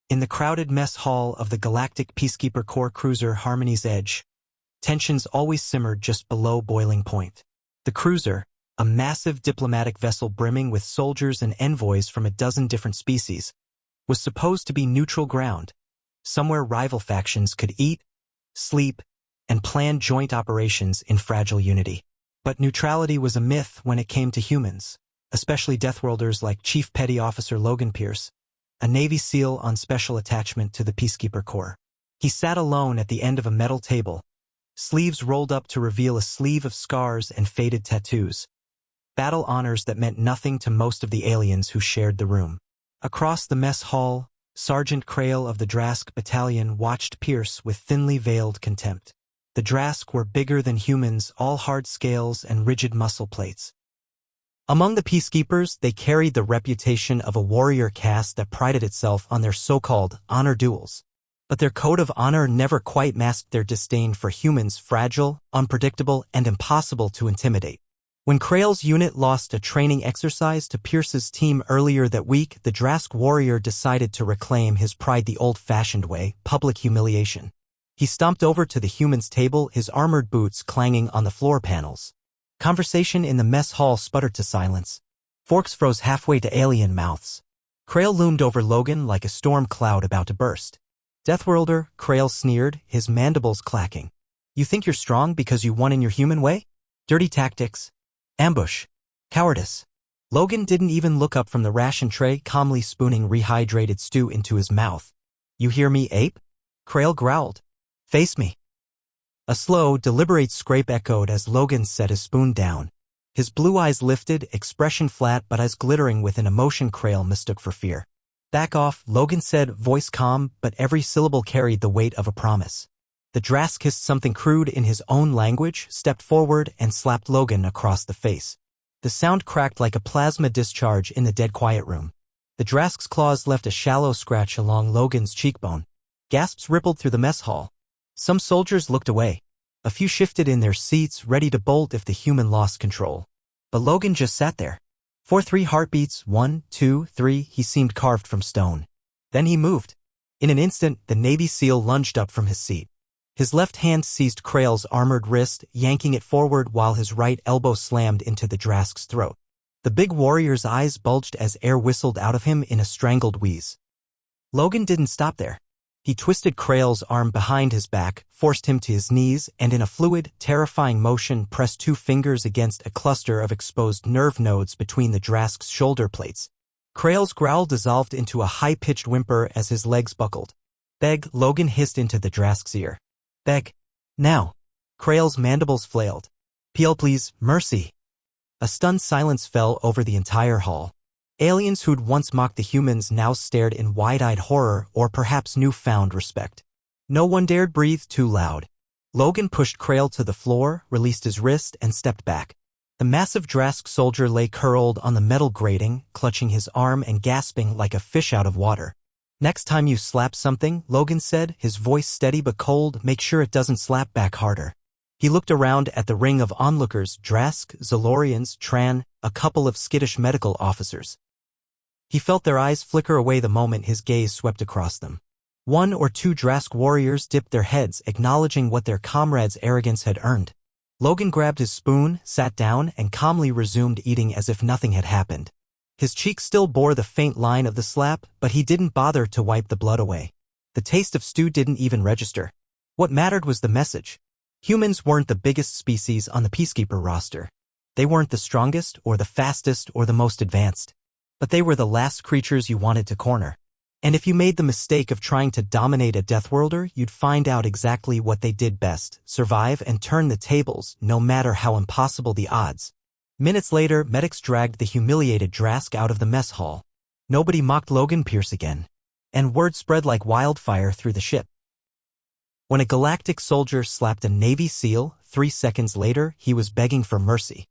In the crowded mess hall of the Galactic Peacekeeper Corps cruiser Harmony's Edge, tensions always simmered just below boiling point. The cruiser, a massive diplomatic vessel brimming with soldiers and envoys from a dozen different species, was supposed to be neutral ground, somewhere rival factions could eat, sleep, and plan joint operations in fragile unity. But neutrality was a myth when it came to humans, especially Deathworlders like Chief Petty Officer Logan Pierce, a Navy SEAL on special attachment to the Peacekeeper Corps. He sat alone at the end of a metal table, sleeves rolled up to reveal a sleeve of scars and faded tattoos, battle honors that meant nothing to most of the aliens who shared the room. Across the mess hall, Sergeant Krail of the Drask Battalion watched Pierce with thinly veiled contempt. The Drask were bigger than humans, all hard scales and rigid muscle plates. Among the peacekeepers, they carried the reputation of a warrior caste that prided itself on their so-called honor duels. But their code of honor never quite masked their disdain for humans, fragile, unpredictable, and impossible to intimidate. When Krail's unit lost a training exercise to Pierce's team earlier that week, the Drask warrior decided to reclaim his pride the old-fashioned way, public humiliation. He stomped over to the humans' table, his armored boots clanging on the floor panels. Conversation in the mess hall sputtered to silence. Forks froze halfway to alien mouths. Krail loomed over Logan like a storm cloud about to burst. Deathworlder, Krail sneered, his mandibles clacking. You think you're strong because you won in your human way? Dirty tactics. Ambush. Cowardice. Logan didn't even look up from the ration tray, calmly spooning rehydrated stew into his mouth. You hear me, ape? Krail growled. Face me. A slow, deliberate scrape echoed as Logan set his spoon down. His blue eyes lifted, expression flat but eyes glittering with an emotion Krail mistook for fear. Back off, Logan said, voice calm, but every syllable carried the weight of a promise. The Drask hissed something crude in his own language, stepped forward, and slapped Logan across the face. The sound cracked like a plasma discharge in the dead quiet room. The Drask's claws left a shallow scratch along Logan's cheekbone. Gasps rippled through the mess hall. Some soldiers looked away. A few shifted in their seats, ready to bolt if the human lost control. But Logan just sat there. 4-3 heartbeats, 1, 2, 3, he seemed carved from stone. Then he moved. In an instant, the Navy SEAL lunged up from his seat. His left hand seized Krail's armored wrist, yanking it forward while his right elbow slammed into the Drask's throat. The big warrior's eyes bulged as air whistled out of him in a strangled wheeze. Logan didn't stop there. He twisted Krail's arm behind his back, forced him to his knees, and in a fluid, terrifying motion pressed 2 fingers against a cluster of exposed nerve nodes between the Drask's shoulder plates. Krail's growl dissolved into a high-pitched whimper as his legs buckled. Beg, Logan hissed into the Drask's ear. Beg. Now. Krail's mandibles flailed. Peel please, mercy. A stunned silence fell over the entire hall. Aliens who'd once mocked the humans now stared in wide-eyed horror or perhaps newfound respect. No one dared breathe too loud. Logan pushed Krail to the floor, released his wrist, and stepped back. The massive Drask soldier lay curled on the metal grating, clutching his arm and gasping like a fish out of water. Next time you slap something, Logan said, his voice steady but cold, make sure it doesn't slap back harder. He looked around at the ring of onlookers, Drask, Zolorians, Tran, a couple of skittish medical officers. He felt their eyes flicker away the moment his gaze swept across them. 1 or 2 Drask warriors dipped their heads, acknowledging what their comrades' arrogance had earned. Logan grabbed his spoon, sat down, and calmly resumed eating as if nothing had happened. His cheek still bore the faint line of the slap, but he didn't bother to wipe the blood away. The taste of stew didn't even register. What mattered was the message. Humans weren't the biggest species on the Peacekeeper roster. They weren't the strongest, or the fastest, or the most advanced. But they were the last creatures you wanted to corner. And if you made the mistake of trying to dominate a Deathworlder, you'd find out exactly what they did best, survive and turn the tables, no matter how impossible the odds. Minutes later, medics dragged the humiliated Drask out of the mess hall. Nobody mocked Logan Pierce again. And word spread like wildfire through the ship. When a Galactic soldier slapped a Navy SEAL, 3 seconds later, he was begging for mercy.